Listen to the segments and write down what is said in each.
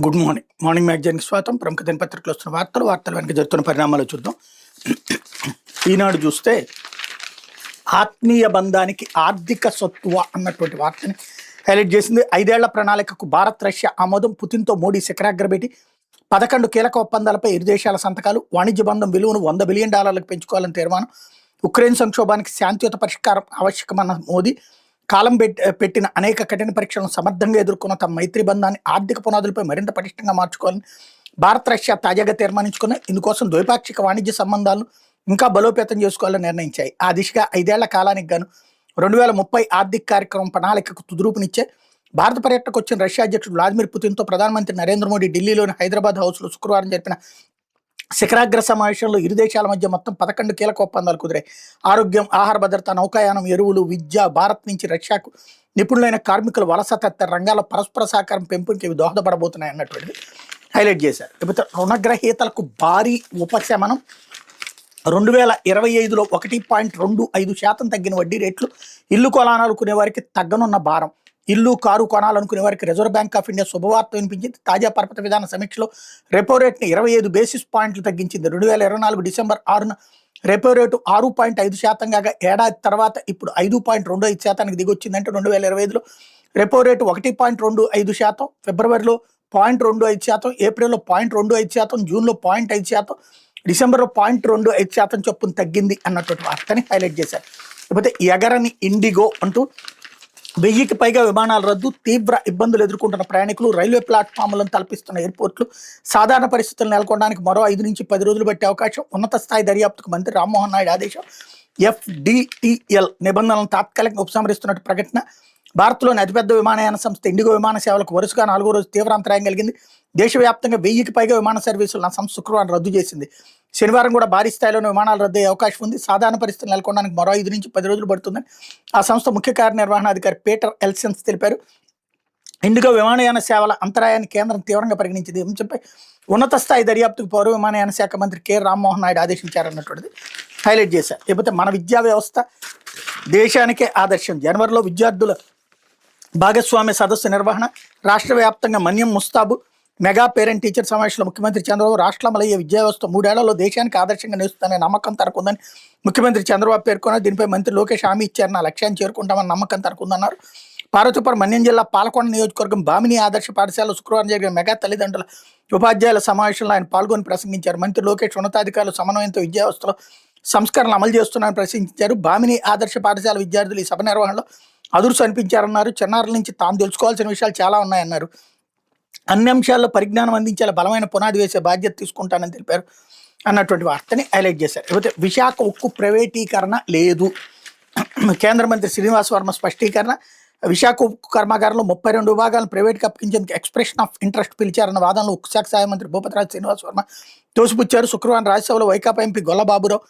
Good morning. Morning మ్యాగజైన్కి స్వాగతం. ప్రముఖ దినపత్రికలు వస్తున్న వార్తలు వెనక జరుగుతున్న పరిణామాలు చూద్దాం. ఈనాడు చూస్తే ఆత్మీయ బంధానికి ఆర్థిక సత్వ అన్నటువంటి వార్తని హైలైట్ చేసింది. 5 ఏళ్ల ప్రణాళికకు భారత్ రష్యా ఆమోదం, పుతిన్తో మోడీ శిఖరాగ్ర భేటీ, 11 కీలక ఒప్పందాలపై ఇరు దేశాల సంతకాలు, వాణిజ్య బంధం విలువను $100 బిలియన్ పెంచుకోవాలని తీర్మానం, ఉక్రెయిన్ సంక్షోభానికి శాంతియుత పరిష్కారం ఆవశ్యకమన్న మోదీ, కాలం పెట్టిన అనేక కఠిన పరీక్షలను సమర్థంగా ఎదుర్కొన్న తమ మైత్రి బంధాన్ని ఆర్థిక పునాదులపై మరింత పటిష్టంగా మార్చుకోవాలని భారత్ రష్యా తాజాగా తీర్మానించుకున్న ఇందుకోసం ద్వైపాక్షిక వాణిజ్య సంబంధాలను ఇంకా బలోపేతం చేసుకోవాలని నిర్ణయించాయి. ఆ దిశగా 5 ఏళ్ల కాలానికి గాను 2030 ఆర్థిక కార్యక్రమం ప్రణాళికకు తుదిరూపునిచ్చే భారత పర్యటనకు వచ్చిన రష్యా అధ్యక్షుడు వ్లాదిమిర్ పుతిన్తో ప్రధానమంత్రి నరేంద్ర మోడీ ఢిల్లీలోని హైదరాబాద్ హౌస్లో శుక్రవారం జరిపిన శిఖరాగ్ర సమావేశంలో ఇరు దేశాల మధ్య మొత్తం 11 కీలక ఒప్పందాలు కుదిరాయి. ఆరోగ్యం, ఆహార భద్రత, నౌకాయానం, ఎరువులు, విద్య, భారత్ నుంచి రష్యాకు నిపుణులైన కార్మికుల వలస తదితర రంగాల్లో పరస్పర సహకారం పెంపుకి ఇవి దోహదపడబోతున్నాయి అన్నటువంటిది హైలైట్ చేశారు. ఇకపోతే రుణగ్రహీతలకు భారీ ఉపశమనం, 2025లో 1.25% తగ్గిన వడ్డీ రేట్లు, ఇల్లు కొనాలనుకునే వారికి తగ్గనున్న భారం, ఇల్లు కారు కొనాలనుకునే వారికి రిజర్వ్ బ్యాంక్ ఆఫ్ ఇండియా శుభవార్త వినిపించింది. తాజా పరపతి విధాన సమీక్షలో రెపో రేట్ని 25 బేసిస్ పాయింట్లు తగ్గించింది. 2024 డిసెంబర్ 6న రెపో రేటు 6.5% కాగా ఏడాది తర్వాత ఇప్పుడు 5.25% దిగొచ్చిందంటే 2025లో రెపో రేటు 1.25%, ఫిబ్రవరిలో 0.25%, ఏప్రిల్లో 0.25%, జూన్లో 0.5%, డిసెంబర్లో 0.25% చొప్పున తగ్గింది అన్నటువంటి వార్తని హైలైట్ చేశారు. లేకపోతే ఎగరని ఇండిగో అంటూ 1000కి పైగా విమానాల రద్దు, తీవ్ర ఇబ్బందులు ఎదుర్కొంటున్న ప్రయాణికులు, రైల్వే ప్లాట్ఫామ్లను తలపిస్తున్న ఎయిర్పోర్ట్లు సాధారణ పరిస్థితులు నెలకొనడానికి మరో 5 నుంచి 10 రోజులు పట్టే అవకాశం, ఉన్నత స్థాయి దర్యాప్తుకు మంత్రి రామ్మోహన్ నాయుడు ఆదేశం, FDTL నిబంధనలను తాత్కాలికంగా ఉపసంహరిస్తున్నట్టు ప్రకటన, భారత్లోని అతిపెద్ద విమానయాన సంస్థ ఇండిగో విమాన సేవలకు వరుసగా 4వ రోజు తీవ్ర అంతరాయం కలిగింది. దేశవ్యాప్తంగా 1000కి పైగా విమాన సర్వీసులు సంస్థ శుక్రవారం రద్దు చేసింది. శనివారం కూడా భారీ స్థాయిలోని విమానాలు రద్దు అయ్యే అవకాశం ఉంది. సాధారణ పరిస్థితులు నెలకొనడానికి మరో 5 నుంచి 10 రోజులు పడుతుందని ఆ సంస్థ ముఖ్య కార్యనిర్వహణాధికారి పీటర్ ఎల్సెన్స్ తెలిపారు. ఇండిగో విమానయాన సేవల అంతరాయాన్ని కేంద్రం తీవ్రంగా పరిగణించింది. అంశంపై ఉన్నత స్థాయి దర్యాప్తుకు పౌర విమానయాన శాఖ మంత్రి కె రామ్మోహన్ నాయుడు ఆదేశించారన్నటువంటిది హైలైట్ చేశారు. లేకపోతే మన విద్యా వ్యవస్థ దేశానికే ఆదర్శం, జనవరిలో విద్యార్థుల భాగస్వామ్య సదస్సు నిర్వహణ, రాష్ట్ర వ్యాప్తంగా మన్యం ముస్తాబు మెగా పేరెంట్ టీచర్ సమావేశంలో ముఖ్యమంత్రి చంద్రబాబు రాష్ట్రంలో అమలయ్యే విద్యా వ్యవస్థ 3 ఏళ్లలో దేశానికి ఆదర్శంగా నిలుస్తుందనే నమ్మకం తనకుందని ముఖ్యమంత్రి చంద్రబాబు పేర్కొన్నారు. దీనిపై మంత్రి లోకేష్ హామీ ఇచ్చారన్న లక్ష్యాన్ని చేరుకుంటామని నమ్మకం తనకుందన్నారు. పార్వతీపురం మన్యం జిల్లా పాలకొండ నియోజకవర్గం బామిని ఆదర్శ పాఠశాలలో శుక్రవారం జరిగిన మెగా తల్లిదండ్రుల ఉపాధ్యాయుల సమావేశంలో ఆయన పాల్గొని ప్రసంగించారు. మంత్రి లోకేష్ ఉన్నతాధికారులు సమన్వయంతో విద్యా వ్యవస్థలో సంస్కరణలు అమలు చేస్తున్నారని ప్రశ్నించారు. బామిని ఆదర్శ పాఠశాల విద్యార్థులు ఈ సభ నిర్వహణలో అదుర్సు అనిపించారన్నారు. చిన్నారుల నుంచి తాము తెలుసుకోవాల్సిన విషయాలు చాలా ఉన్నాయన్నారు. అన్ని అంశాల్లో పరిజ్ఞానం అందించేలా బలమైన పునాది వేసే బాధ్యత తీసుకుంటానని తెలిపారు అన్నటువంటి వార్తని హైలైట్ చేశారు. లేకపోతే విశాఖ ఉక్కు ప్రైవేటీకరణ లేదు, కేంద్ర మంత్రి శ్రీనివాస్ వర్మ స్పష్టీకరణ, విశాఖ ఉక్కు కర్మాగారంలో 32 విభాగాలను ప్రైవేట్కి అప్పగించేందుకు ఎక్స్ప్రెషన్ ఆఫ్ ఇంట్రెస్ట్ పిలిచారన్న వాదనలో ఉక్కు శాఖ సహాయ మంత్రి భూపతిరాజు శ్రీనివాస్ వర్మ తోసిపుచ్చారు. శుక్రవారం రాజ్యసభలో వైకాపా ఎంపీ గొల్లబాబురావు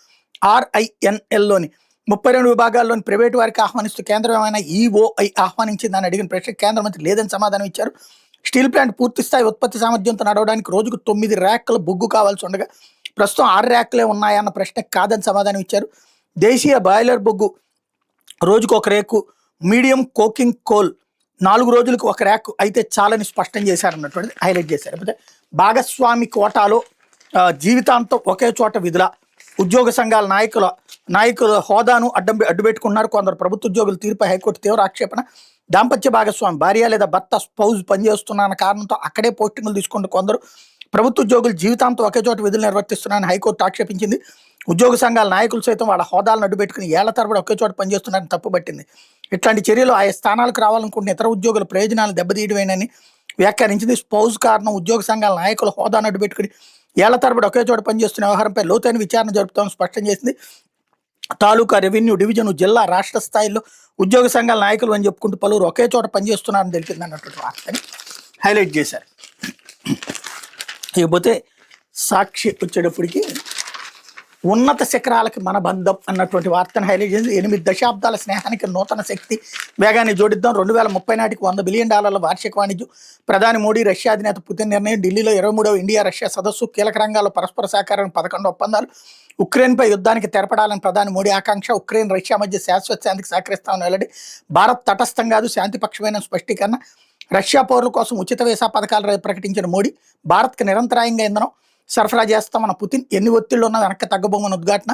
RINLలోని 32 విభాగాల్లోని ప్రైవేటు వారికి ఆహ్వానిస్తూ కేంద్రం ఏమైనా EOI ఆహ్వానించిందని అడిగిన ప్రశ్నకు కేంద్ర మంత్రి లేదని సమాధానం ఇచ్చారు. స్టీల్ ప్లాంట్ పూర్తి స్థాయి ఉత్పత్తి సామర్థ్యంతో నడవడానికి రోజుకు 9 ర్యాక్ల బొగ్గు కావాల్సి ఉండగా ప్రస్తుతం 6 ర్యాక్లే ఉన్నాయన్న ప్రశ్నకు కాదని సమాధానం ఇచ్చారు. దేశీయ బాయిలర్ బొగ్గు రోజుకు 1 రేకు, మీడియం కోకింగ్ కోల్ 4 రోజులకు 1 ర్యాక్ అయితే చాలని స్పష్టం చేశారన్నటువంటిది హైలైట్ చేశారు. లేకపోతే భాగస్వామి కోటాలో జీవితాంతం ఒకే చోట విధుల, ఉద్యోగ సంఘాల నాయకుల హోదాను అడ్డుపెట్టుకున్నారు కొందరు ప్రభుత్వ ఉద్యోగుల తీరుపై హైకోర్టు తీవ్ర ఆక్షేపణ, దాంపత్య భాగస్వామి భార్య లేదా భర్త స్పౌజ్ పనిచేస్తున్నారన్న కారణంతో అక్కడే పోస్టింగులు తీసుకుంటూ కొందరు ప్రభుత్వ ఉద్యోగులు జీవితాంతం ఒకే చోట విధులు నిర్వర్తిస్తున్నారని హైకోర్టు ఆక్షేపించింది. ఉద్యోగ సంఘాల నాయకులు సైతం వాళ్ళ హోదాలను అడ్డుపెట్టుకుని ఏళ్ల తరబడి ఒకే చోట పనిచేస్తున్నారని తప్పుపట్టింది. ఇట్లాంటి చర్యలు ఆయా స్థానాలకు రావాలనుకుంటున్న ఇతర ఉద్యోగుల ప్రయోజనాలు దెబ్బతీయడమేనని వ్యాఖ్యానించింది. స్పౌజ్ కారణం ఉద్యోగ సంఘాల నాయకుల హోదాను అడ్డుపెట్టుకుని ఏళ్ల తరబడి ఒకే చోట పనిచేస్తున్న వ్యవహారంపై లోతైన విచారణ జరుపుతామని స్పష్టం చేసింది. తాలూకా, రెవెన్యూ డివిజన్, జిల్లా, రాష్ట్ర స్థాయిలో ఉద్యోగ సంఘాల నాయకులు అని చెప్పుకుంటూ పలువురు ఒకే చోట పనిచేస్తున్నారని తెలిపింది అన్నటువంటి వార్తని హైలైట్ చేశారు. ఇకపోతే సాక్షి వచ్చేటప్పటికి ఉన్నత శిఖరాలకి మన బంధం అన్నటువంటి వార్తను హైలైట్ చేసి 8 దశాబ్దాల స్నేహానికి నూతన శక్తి వేగాన్ని జోడిద్దాం, 2030 నాటికి $100 బిలియన్ వార్షిక వాణిజ్యం, ప్రధాని మోడీ రష్యా అధినేత పుతిన్ నిర్ణయం, ఢిల్లీలో 23వ ఇండియా రష్యా సదస్సు, కీలక రంగాల్లో పరస్పర సహకారానికి 11 ఒప్పందాలు, ఉక్రెయిన్పై యుద్ధానికి తెరపడాలని ప్రధాని మోడీ ఆకాంక్ష, ఉక్రెయిన్ రష్యా మధ్య శాశ్వత శాంతికి సహకరిస్తామని వెల్లడి, భారత్ తటస్థం కాదు శాంతిపక్షమైన స్పష్టీకరణ, రష్యా పౌరుల కోసం ఉచిత వీసా పథకాలు ప్రకటించిన మోడీ, భారత్కి నిరంతరాయంగా ఇంధనం సరఫరా చేస్తామన్న పుతిన్, ఎన్ని ఒత్తిళ్లు ఉన్నా వెనక్కి తగ్గబోమన్న ఉద్ఘాటన.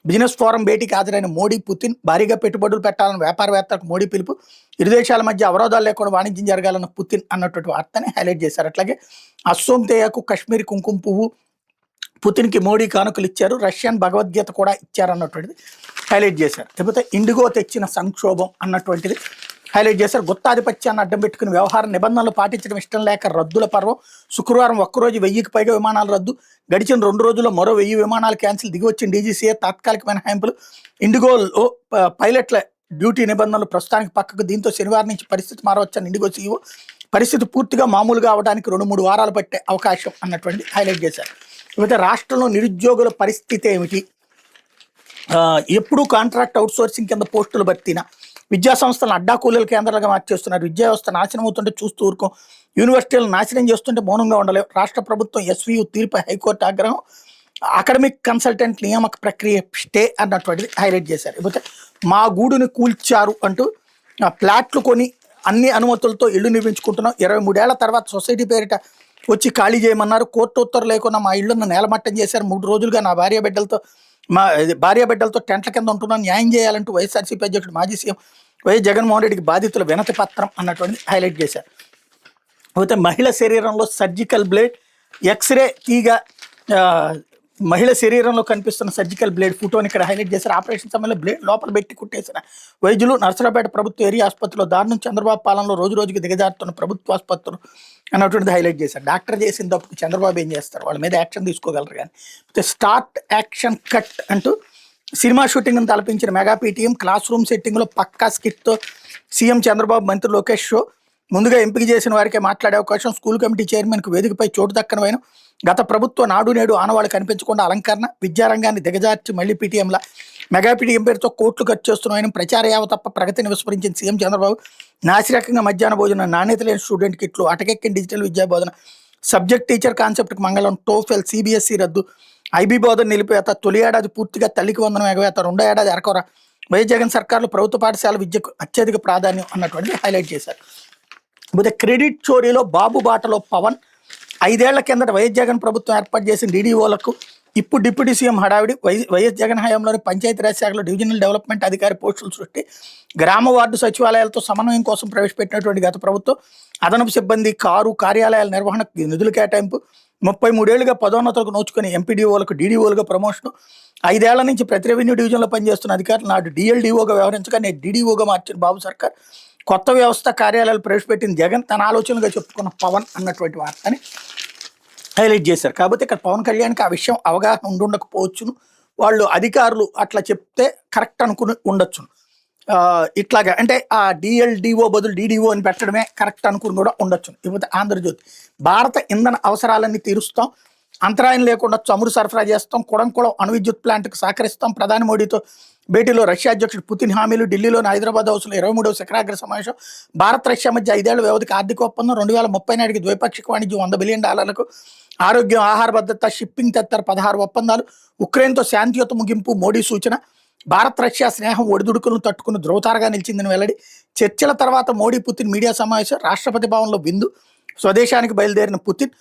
బిజినెస్ ఫోరం భేటీకి హాజరైన మోడీ, పుతిన్, భారీగా పెట్టుబడులు పెట్టాలని వ్యాపారవేత్తలకు మోడీ పిలుపు, ఇరు దేశాల మధ్య అవరోధాలు లేకుండా వాణిజ్యం జరగాలన్న పుతిన్ అన్నటువంటి వార్తని హైలైట్ చేశారు. అట్లాగే అస్సోం తేయాకు కాశ్మీరీ కుంకుమ పువ్వు, పుతిన్కి మోడీ కానుకలు ఇచ్చారు, రష్యన్ భగవద్గీత కూడా ఇచ్చారన్నటువంటిది హైలైట్ చేశారు. లేకపోతే ఇండిగో తెచ్చిన సంక్షోభం అన్నటువంటిది హైలైట్ చేశారు. గుత్తాధిపత్యాన్ని అడ్డం పెట్టుకుని వ్యవహార నిబంధనలు పాటించడం ఇష్టం లేక రద్దుల పర్వం. శుక్రవారం ఒక్కరోజు 1000కి పైగా విమానాలు రద్దు. గడిచిన 2 రోజుల్లో మరో 1000 విమానాలు క్యాన్సిల్. దిగి వచ్చిన డీజీసీఏ తాత్కాలిక మినహాయింపులు. ఇండిగోలో పైలట్ల డ్యూటీ నిబంధనలు ప్రస్తుతానికి పక్కకు. దీంతో శనివారం నుంచి పరిస్థితి మారవచ్చని ఇండిగో సీఈఓ. పరిస్థితి పూర్తిగా మామూలుగా అవడానికి 2-3 వారాలు పట్టే అవకాశం అన్నటువంటి హైలైట్ చేశారు. లేకపోతే రాష్ట్రంలో నిరుద్యోగుల పరిస్థితి ఏమిటి? ఎప్పుడూ కాంట్రాక్ట్ అవుట్సోర్సింగ్ కింద పోస్టులు భర్తీనా, విద్యా సంస్థలను అడ్డాకూలీల కేంద్రాలుగా మార్చేస్తున్నారు, విద్యా వ్యవస్థ నాశనం అవుతుంటే చూస్తూ ఊరుకోం, యూనివర్సిటీలను నాశనం చేస్తుంటే మౌనంగా ఉండలేవు, రాష్ట్ర ప్రభుత్వం ఎస్వీయు తీర్పు హైకోర్టు ఆగ్రహం, అకాడమిక్ కన్సల్టెంట్ నియామక ప్రక్రియ స్టే అన్నటువంటిది హైలైట్ చేశారు. లేకపోతే మా గూడుని కూల్చారు అంటూ ప్లాట్లు కొని అన్ని అనుమతులతో ఇళ్లు నిర్మించుకుంటున్నాం, 23 ఏళ్ల తర్వాత సొసైటీ పేరిట వచ్చి ఖాళీ చేయమన్నారు, కోర్టు ఉత్తర్వు లేకుండా మా ఇళ్లను నేలమట్టం చేశారు, 3 రోజులుగా నా భార్యాబిడ్డలతో టెంట్ల కింద ఉంటున్నాను, న్యాయం చేయాలంటూ వైఎస్ఆర్సీపీ అధ్యక్షుడు మాజీ సీఎం వైఎస్ జగన్మోహన్ రెడ్డికి బాధితుల వినతి పత్రం అన్నటువంటిది హైలైట్ చేశారు. అయితే మహిళ శరీరంలో సర్జికల్ బ్లేడ్, ఎక్స్రే తీగ, మహిళ శరీరంలో కనిపిస్తున్న సర్జికల్ బ్లేడ్ ఫోటోని ఇక్కడ హైలైట్ చేశారు. ఆపరేషన్ సమయంలో బ్లేడ్ లోపల పెట్టి కుట్టేసిన వైద్యులు. నర్సరావుపేట ప్రభుత్వ ఏరియా ఆసుపత్రిలో దారుణం. చంద్రబాబు పాలనలో రోజు రోజుకి దిగజారుతున్న ప్రభుత్వ ఆసుపత్రులు అన్నటువంటిది హైలైట్ చేశారు. డాక్టర్ చేసిన తప్పుకి చంద్రబాబు ఏం చేస్తారు? వాళ్ళ మీద యాక్షన్ తీసుకోగలరు. కానీ స్టార్ట్ యాక్షన్ కట్ అంటూ సినిమా షూటింగ్ను తలపించిన మెగా పీటీఎం. క్లాస్ రూమ్ సెట్టింగ్లో పక్కా స్కిట్తో సీఎం చంద్రబాబు, మంత్రి లోకేష్ షో. ముందుగా ఎంపిక చేసిన వారికే మాట్లాడే అవకాశం. స్కూల్ కమిటీ చైర్మన్కు వేదికపై చోటు దక్కనవైన. గత ప్రభుత్వ నాడు నేడు ఆనవాళ్ళు కనిపించకుండా అలంకరణ. విద్యారంగాన్ని దిగజార్చి మళ్లీ పీటీఎంలా మెగా పీటీఎం పేరుతో కోట్లు ఖర్చు చేస్తున్నాయని ప్రచార యావ తప్ప ప్రగతిని విస్మరించిన సీఎం చంద్రబాబు. నాసిరకంగా మధ్యాహ్న భోజనం, నాణ్యత లేని స్టూడెంట్ కిట్లు, అటకెక్కిన డిజిటల్ విద్యా బోధన, సబ్జెక్ట్ టీచర్ కాన్సెప్ట్కి మంగళం, టోఫెల్, సిబిఎస్ఈ రద్దు, ఐబీ బోధన నిలిపేత, తొలి ఏడాది పూర్తిగా తల్లికి వందనం ఎగవేత, 2వ ఏడాది అరకొర. వైఎస్ జగన్ సర్కార్లు ప్రభుత్వ పాఠశాల విద్యకు అత్యధిక ప్రాధాన్యం అన్నటువంటి హైలైట్ చేశారు. పోతే క్రెడిట్ చోరీలో బాబు బాటలో పవన్. 5 ఏళ్ల కిందట వైఎస్ జగన్ ప్రభుత్వం ఏర్పాటు చేసిన డీడీఓలకు ఇప్పుడు డిప్యూటీ సీఎం హడావిడి. వైఎస్ జగన్ హయాంలోని పంచాయతీరాజ్ శాఖలో డివిజనల్ డెవలప్మెంట్ అధికారి పోస్టులు సృష్టి. గ్రామ వార్డు సచివాలయాలతో సమన్వయం కోసం ప్రవేశపెట్టినటువంటి గత ప్రభుత్వం అదనపు సిబ్బంది, కార్యాలయాల నిర్వహణకు నిధులు కేటాయింపు. 33 ఏళ్లుగా పదోన్నతులకు నోచుకుని ఎంపీడీఓలకు డీడీఓలుగా ప్రమోషన్. 5 ఏళ్ల నుంచి ప్రతి రెవెన్యూ డివిజన్లో పనిచేస్తున్న అధికారులు నాడు డిఎల్డీఓగా వ్యవహరించగా నేడు డీడీఓగా మార్చిన బాబు సర్కార్. కొత్త వ్యవస్థ కార్యాలయాలు ప్రవేశపెట్టిన జగన్ తన ఆలోచనలుగా చెప్పుకున్న పవన్ అన్నటువంటి వార్తని హైలైట్ చేశారు. కాకపోతే ఇక్కడ పవన్ కళ్యాణ్కి ఆ విషయం అవగాహన ఉండకపోవచ్చును. వాళ్ళు అధికారులు అట్లా చెప్తే కరెక్ట్ అనుకుని ఉండొచ్చును. ఇట్లాగా అంటే ఆ డిఎల్డిఓ బదులు డీడీఓ అని పెట్టడమే కరెక్ట్ అనుకుని కూడా ఉండొచ్చును. ఇకపోతే ఆంధ్రజ్యోతి. భారత ఇంధన అవసరాలన్నీ తీరుస్తాం, అంతరాయం లేకుండా చమురు సరఫరా చేస్తాం, కుడంకుళం అణు విద్యుత్ ప్లాంట్కు సహకరిస్తాం. ప్రధాని మోడీతో భేటీలో రష్యా అధ్యక్షుడు పుతిన్ హామీలు. ఢిల్లీలోని హైదరాబాద్ హౌస్లో 23వ శిఖరాగ్ర సమావేశం. భారత్ రష్యా మధ్య 5 ఏళ్ల వ్యవధికి ఆర్థిక ఒప్పందం. 2030 నాటికి ద్వైపాక్షిక వాణిజ్యం $100 బిలియన్. ఆరోగ్యం, ఆహార భద్రత, షిప్పింగ్ తదితర 16 ఒప్పందాలు. ఉక్రెయిన్తో శాంతియుత ముగింపు మోడీ సూచన. భారత్ రష్యా స్నేహం ఒడిదుడుకులను తట్టుకుని ధ్రువతారగా నిలిచిందని వెల్లడి. చర్చల తర్వాత మోడీ పుతిన్ మీడియా సమావేశం. రాష్ట్రపతి భవన్లో విందు. స్వదేశానికి బయలుదేరిన పుతిన్.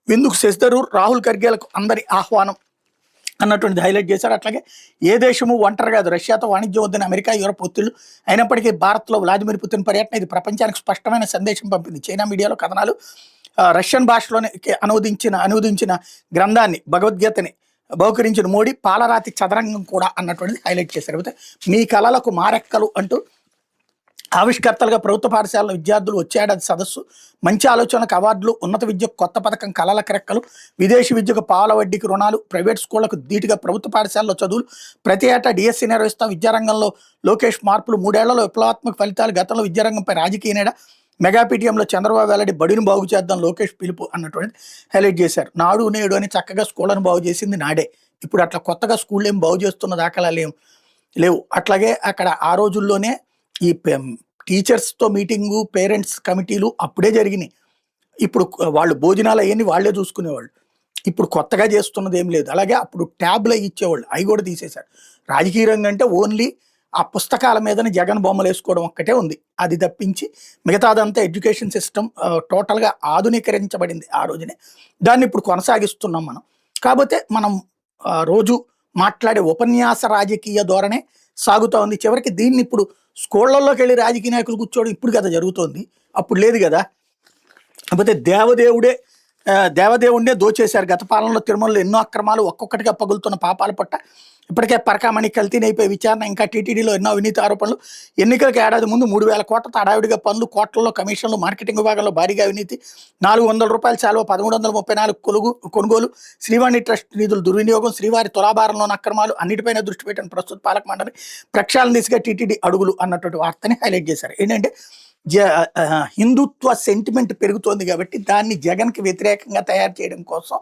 విందుకు శశి థరూర్, రాహుల్ ఖర్గేలకు అందరి ఆహ్వానం అన్నటువంటిది హైలైట్ చేశారు. అట్లాగే ఏ దేశము ఒంటరి కాదు, రష్యాతో వాణిజ్యం వద్దని అమెరికా, యూరప్ ఒత్తిళ్లు. అయినప్పటికీ భారత్లో వ్లాదిమిర్ పుతిన్ పర్యటన ఇది ప్రపంచానికి స్పష్టమైన సందేశం పంపింది. చైనా మీడియాలో కథనాలు. రష్యన్ భాషలోనే అనువదించిన గ్రంథాన్ని, భగవద్గీతని బహుకరించిన మోడీ. పాలరాతి చదరంగం కూడా అన్నటువంటిది హైలైట్ చేశారు. అయితే మీ కళలకు మారెక్కలు అంటూ ఆవిష్కర్తలుగా ప్రభుత్వ పాఠశాలలో విద్యార్థులు వచ్చే ఏడాది సదస్సు. మంచి ఆలోచనలకు అవార్డులు. ఉన్నత విద్యకు కొత్త పథకం కళలకు రెక్కలు. విదేశీ విద్యకు పాల వడ్డీకి రుణాలు. ప్రైవేట్ స్కూళ్లకు ధీటుగా ప్రభుత్వ పాఠశాలలో చదువులు. ప్రతి ఏటా డిఎస్సీ నిర్వహిస్తాం. విద్యారంగంలో లోకేష్ మార్పులు. 3 ఏళ్లలో విప్లవాత్మక ఫలితాలు. గతంలో విద్యారంగంపై రాజకీయ నేడ. మెగా పీటీఎంలో చంద్రబాబు వెల్లడి. బడిని బాగు చేద్దాం లోకేష్ పిలుపు అన్నటువంటి హైలైట్ చేశారు. నాడు నేడు అని చక్కగా స్కూళ్ళను బాగు చేసింది నాడే. ఇప్పుడు అట్లా కొత్తగా స్కూళ్ళు ఏం బాగు చేస్తున్న దాఖలాలు లేవు. అట్లాగే అక్కడ ఆ రోజుల్లోనే ఈ టీచర్స్తో మీటింగు, పేరెంట్స్ కమిటీలు అప్పుడే జరిగినాయి. ఇప్పుడు వాళ్ళు భోజనాలు అవన్నీ వాళ్ళే చూసుకునేవాళ్ళు. ఇప్పుడు కొత్తగా చేస్తున్నది ఏం లేదు. అలాగే అప్పుడు ట్యాబ్లు ఇచ్చేవాళ్ళు, అవి కూడా తీసేశారు. రాజకీయ రంగం అంటే ఓన్లీ ఆ పుస్తకాల మీదని జగన్ బొమ్మలు వేసుకోవడం ఒక్కటే ఉంది. అది తప్పించి మిగతాదంతా ఎడ్యుకేషన్ సిస్టమ్ టోటల్‌గా ఆధునీకరించబడింది ఆ రోజునే. దాన్ని ఇప్పుడు కొనసాగిస్తున్నాం మనం. కాపోతే మనం రోజు మాట్లాడే ఉపన్యాస రాజకీయ ధోరణే సాగుతా ఉంది. చివరికి దీన్ని ఇప్పుడు స్కూళ్ళల్లోకెళ్ళి రాజకీయ నాయకులు కూర్చోవడం ఇప్పుడు కదా జరుగుతోంది. అప్పుడు లేదు గదా! కాకపోతే దేవదేవుడినే దోచేశారు. గత పాలనలో తిరుమలలో ఎన్నో అక్రమాలు ఒక్కొక్కటిగా పగులుతున్న పాపాల పట్ట ఇప్పటికే పరకామణి కల్తీనైపోయి విచారణ, ఇంకా టీటీడీలో ఎన్నో అవినీతి ఆరోపణలు. ఎన్నికలకు ఏడాది ముందు 3,000 కోట్లతో హడావిడిగా పనులు, కోట్లలో కమిషన్లు, మార్కెటింగ్ విభాగంలో భారీగా అవినీతి, రూ. 400 చాలువ 1334 కొనుగోలు, శ్రీవాణి ట్రస్ట్ నిధుల దుర్వినియోగం, శ్రీవారి తులాభారంలోని అక్రమాలు, అన్నిటిపైన దృష్టి పెట్టిన ప్రస్తుత పాలక మండలి ప్రక్షాళన దిశగా టీటీడీ అడుగులు అన్నటువంటి వార్తని హైలైట్ చేశారు. ఏంటంటే హిందుత్వ సెంటిమెంట్ పెరుగుతోంది కాబట్టి దాన్ని జగన్కి వ్యతిరేకంగా తయారు చేయడం కోసం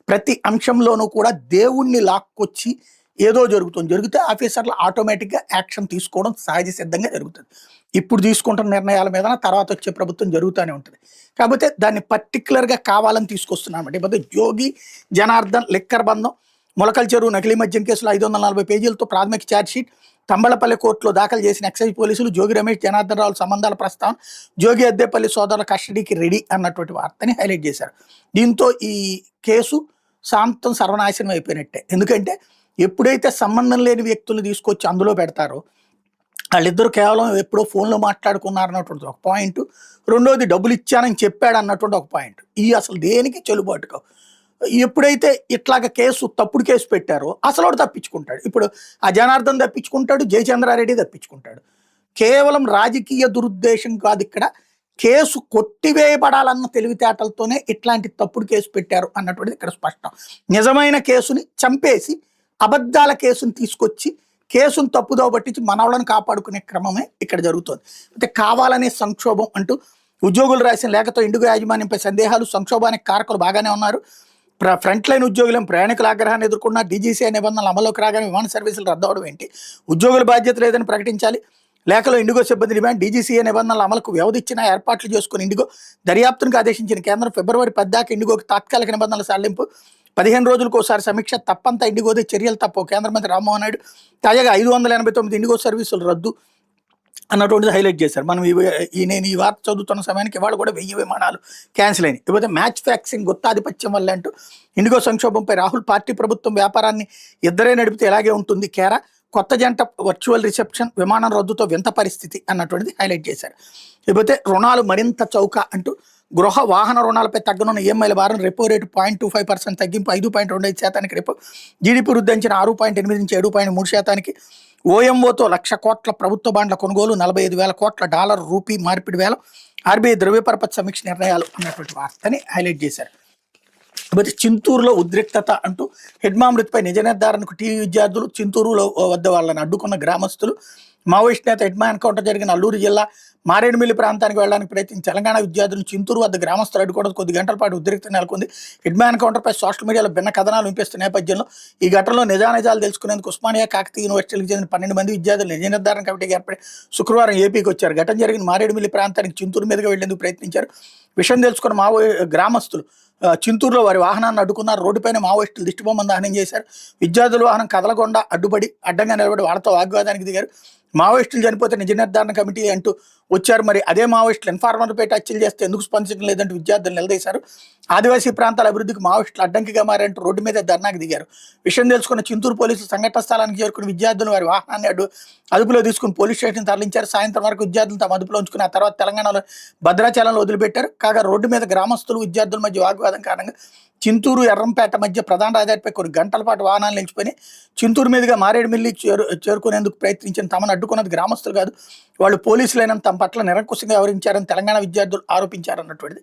ప్రతి అంశంలోనూ కూడా దేవుణ్ణి లాక్కొచ్చి ఏదో జరిగితే ఆఫీసర్లు ఆటోమేటిక్గా యాక్షన్ తీసుకోవడం సహజ సిద్ధంగా జరుగుతుంది. ఇప్పుడు తీసుకుంటున్న నిర్ణయాల మీద తర్వాత వచ్చే ప్రభుత్వం జరుగుతూనే ఉంటుంది. కాకపోతే దాన్ని పర్టికులర్గా కావాలని తీసుకొస్తున్నాం. ఇప్పుడు జోగి జనార్దన్ లిక్కర్ బంధం, మొలకల చెరువు నకిలీ మద్యం కేసులో 540 పేజీలతో ప్రాథమిక ఛార్జ్షీట్, తంబళపల్లి కోర్టులో దాఖలు చేసిన ఎక్సైజ్ పోలీసులు, జోగి రమేష్ జనార్దన్ రావుల సంబంధాల ప్రస్తావన, జోగి అద్దేపల్లి సోదరుల కస్టడీకి రెడీ అన్నటువంటి వార్తని హైలైట్ చేశారు. దీంతో ఈ కేసు శాంతం సర్వనాశనం అయిపోయినట్టే. ఎందుకంటే ఎప్పుడైతే సంబంధం లేని వ్యక్తులు తీసుకొచ్చి అందులో పెడతారో వాళ్ళిద్దరు కేవలం ఎప్పుడో ఫోన్లో మాట్లాడుకున్నారు అన్నటువంటి ఒక పాయింట్, రెండోది డబ్బులు ఇచ్చానని చెప్పాడు అన్నటువంటి ఒక పాయింట్. ఈ అసలు దేనికి చెల్లుబాటు కావు. ఎప్పుడైతే ఇట్లాగ తప్పుడు కేసు పెట్టారో అసలు వాడు తప్పించుకుంటాడు. ఇప్పుడు ఆ జనార్దన్ తప్పించుకుంటాడు, జయచంద్రారెడ్డి తప్పించుకుంటాడు. కేవలం రాజకీయ దురుద్దేశం కాదు ఇక్కడ, కేసు కొట్టివేయబడాలన్న తెలివితేటలతోనే ఇట్లాంటి తప్పుడు కేసు పెట్టారు అన్నటువంటిది ఇక్కడ స్పష్టం. నిజమైన కేసుని చంపేసి అబద్ధాల కేసుని తీసుకొచ్చి కేసును తప్పుదో పట్టించి మనవలను కాపాడుకునే క్రమమే ఇక్కడ జరుగుతుంది. అయితే కావాలనే సంక్షోభం అంటూ ఉద్యోగులు రాసిన లేఖతో ఇండిగో యాజమాన్యంపై సందేహాలు, సంక్షోభానికి కారకులు బాగానే ఉన్నారు, ఫ్రంట్ లైన్ ఉద్యోగులను ప్రయాణికుల ఆగ్రహాన్ని ఎదుర్కొన్న, డీజీసీఐ నిబంధనలు అమల్లోకి రాగానే విమాన సర్వీసులు రద్దవడం ఏంటి, ఉద్యోగుల బాధ్యత లేదని ప్రకటించాలి, లేఖలో ఇండిగో సిబ్బంది డిమాండ్, డీజీసీఐ నిబంధనల అమలుకు వ్యవధి ఇచ్చిన ఏర్పాట్లు చేసుకుని ఇండిగో దర్యాప్తునికి ఆదేశించిన కేంద్రం, ఫిబ్రవరి 10 దాకా ఇండిగోకి తాత్కాలిక నిబంధనల సడలింపు, 15 రోజులకు ఒకసారి సమీక్ష, తప్పంతా ఇండిగోదే, చర్యలు తప్పవు, కేంద్ర మంత్రి రామ్మోహన్ నాయుడు, తాజాగా 589 ఇండిగో సర్వీసులు రద్దు అన్నటువంటిది హైలైట్ చేశారు. మనం నేను ఈ వార్త చదువుతున్న సమయానికి ఇవాళ కూడా 1000 విమానాలు క్యాన్సిల్ అయినాయి. ఇకపోతే మ్యాచ్ ఫిక్సింగ్ గుత్తాధిపత్యం వల్ల అంటూ ఇండిగో సంక్షోభంపై రాహుల్, పార్టీ ప్రభుత్వం వ్యాపారాన్ని ఇద్దరే నడిపితే ఎలాగే ఉంటుంది కేరా, కొత్త జంట వర్చువల్ రిసెప్షన్, విమానం రద్దుతో వింత పరిస్థితి అన్నటువంటిది హైలైట్ చేశారు. ఇకపోతే రుణాలు మరింత చౌక అంటూ గృహ వాహన రుణాలపై తగ్గనున్న ఈఎంఐల భారం, రెపో రేటు 0.25% తగ్గింపు, 5.25% రెపో, జీడీపీ వృద్ధి అంచనా 6.8 నుంచి 7.3%, ఓఎంఓతో 1,00,000 కోట్ల ప్రభుత్వ బాండ్ల కొనుగోలు, 45,000 కోట్ల డాలర్ రూపీ మార్పిడి వేలం, ఆర్బీఐ ద్రవ్యపరపతి సమీక్ష నిర్ణయాలు అన్నటువంటి వార్తని హైలైట్ చేశారు. కాబట్టి చింతూరులో ఉద్రిక్తత అంటూ హెడ్మామృతిపై నిజ నిర్ధారణకు టీవీ విద్యార్థులు, చింతూరులో వద్ద వాళ్ళని అడ్డుకున్న గ్రామస్తులు, మావోయిస్ట్ నేత హెడ్మా ఎన్కౌంటర్ జరిగిన అల్లూరు జిల్లా మారేడుమిల్లి ప్రాంతానికి వెళ్ళడానికి ప్రయత్నించి తెలంగాణ విద్యార్థులను చింతూరు వద్ద గ్రామస్తులు అడ్డుకోవడం కొద్ది గంటల పాటు ఉద్రిక్తత నెలకొంది. హెడ్మా ఎన్కౌంటర్పై సోషల్ మీడియాలో భిన్న కథనాలు వినిపిస్తున్న నేపథ్యంలో ఈ ఘటనలో నిజానిజాలు తెలుసుకునేందుకు ఉస్మానియా, కాకతీయ యూనివర్సిటీలకు చెందిన 12 మంది విద్యార్థులు నిజ నిర్ధారణ కమిటీకి ఏర్పడి శుక్రవారం ఏపీకి వచ్చారు. ఘటన జరిగిన మారేడుమిల్లి ప్రాంతానికి చింతూరు మీదుగా వెళ్లేందుకు ప్రయత్నించారు. విషయం తెలుసుకున్న గ్రామస్తులు చింతూరులో వారి వాహనాన్ని అడ్డుకున్నారు. రోడ్డుపైన మావోయిస్టులు దిష్టిబొమ్మను దహనం చేశారు. విద్యార్థుల వాహనం కదలకుండా అడ్డంగా నిలబడి వాళ్ళతో వాగ్వాదానికి దిగారు. మావోయిస్టులు చనిపోతే నిజ నిర్ధారణ కమిటీ అంటూ వచ్చారు. మరి అదే మావోయిస్టులు ఇన్ఫార్మర్పై హత్యలు చేస్తే ఎందుకు స్పందించడం లేదంటూ విద్యార్థులు నిలదీశారు. ఆదివాసీ ప్రాంతాల అభివృద్ధికి మావోయిస్టులు అడ్డంకిగా మారంటూ రోడ్డు మీద ధర్నాకి దిగారు. విషయం తెలుసుకున్న చింతూరు పోలీసులు సంఘటన స్థలానికి చేరుకుని విద్యార్థులు వారి వాహనాన్ని అదుపులో తీసుకుని పోలీస్ స్టేషన్ తరలించారు. సాయంత్రం వరకు విద్యార్థులు తమ అదుపులో ఉంచుకుని ఆ తర్వాత తెలంగాణలో భద్రాచలంలో వదిలిపెట్టారు. కాగా రోడ్డు మీద గ్రామస్తులు విద్యార్థుల మధ్య వాగ్వాదం కారణంగా చింతూరు ఎర్రంపేట మధ్య ప్రధాన రహదారిపై కొన్ని గంటల పాటు వాహనాలు నిలిచిపోయి చింతూరు మీదుగా మారేడుమిల్లి చేరుకునేందుకు ప్రయత్నించిన తమను అడ్డుకున్నది గ్రామస్తులు కాదు, వాళ్ళు పోలీసులైనంత తమ పట్ల నిరంకుశంగా వ్యవహరించారని తెలంగాణ విద్యార్థులు ఆరోపించారన్నటువంటిది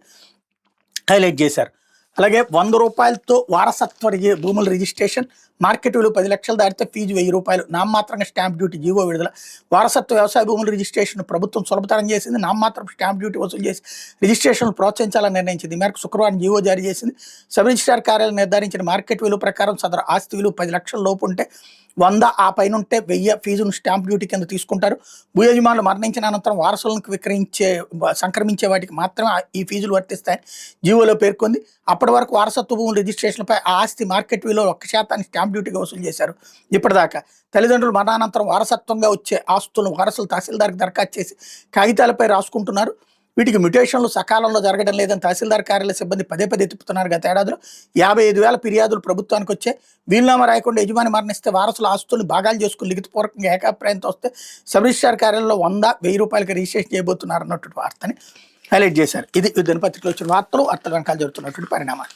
హైలైట్ చేశారు. అలాగే 100 రూపాయలతో వారసత్వ భూముల రిజిస్ట్రేషన్, మార్కెట్ విలువ 10 లక్షలు దాటితే ఫీజు 1000 రూపాయలు, నామమాత్రంగా స్టాంప్ డ్యూటీ జీవో విడుదల, వారసత్వ వ్యవసాయ భూముల రిజిస్ట్రేషన్ ప్రభుత్వం సులభతరం చేసింది. నామమాత్రం స్టాంప్ డ్యూటీ వసూలు చేసి రిజిస్ట్రేషన్ ప్రోత్సహించాలని నిర్ణయించింది. ఈ మేరకు శుక్రవారం జీవో జారీ చేసింది. సబ్ రిజిస్ట్రార్ కార్యాలయం నిర్ధారించిన మార్కెట్ విలువ ప్రకారం సదరు ఆస్తి విలువ 10 లక్షల లోపు ఉంటే 100, ఆ పైన ఉంటే 1000 ఫీజును స్టాంప్ డ్యూటీ కింద తీసుకుంటారు. భూ యజమానులు మరణించిన అనంతరం వారసులకు సంక్రమించే వాటికి మాత్రమే ఈ ఫీజులు వర్తిస్తాయని జీవోలో పేర్కొంది. అప్పటి వరకు వారసత్వ భూముల రిజిస్ట్రేషన్పై ఆ ఆస్తి మార్కెట్ విలువ 1% స్టాంప్ స్టాంప్ డ్యూటీగా వసూలు చేశారు ఇప్పటిదాకా. తల్లిదండ్రులు మరణానంతరం వారసత్వంగా వచ్చే ఆస్తులను వారసులు తహసీల్దార్కి దరఖాస్తు చేసి కాగితాలపై రాసుకుంటున్నారు. వీటికి మ్యుటేషన్లు సకాలంలో జరగడం లేదని తహసీల్దార్ కార్యాలయ సిబ్బంది పదే పదే తిప్పుతున్నారు. గత ఏడాదిలో 55,000 ఫిర్యాదులు ప్రభుత్వానికి వచ్చాయి. వీలునామా రాయకుండా యజమాని మరణిస్తే వారసుల ఆస్తులను భాగాలు చేసుకుని లిఖితపూర్వకంగా ఏకాభిప్రాయంతో వస్తే సబ్ రిజిస్ట్రార్ కార్యాలయంలో 100,000 రూపాయలకి రిజిస్ట్రేషన్ చేయబోతున్నారు అన్నటువంటి వార్తని హైలైట్ చేశారు. ఇది దినపత్రికలో వచ్చిన వార్తలు వెనకాల జరుగుతున్నటువంటి పరిణామాలు.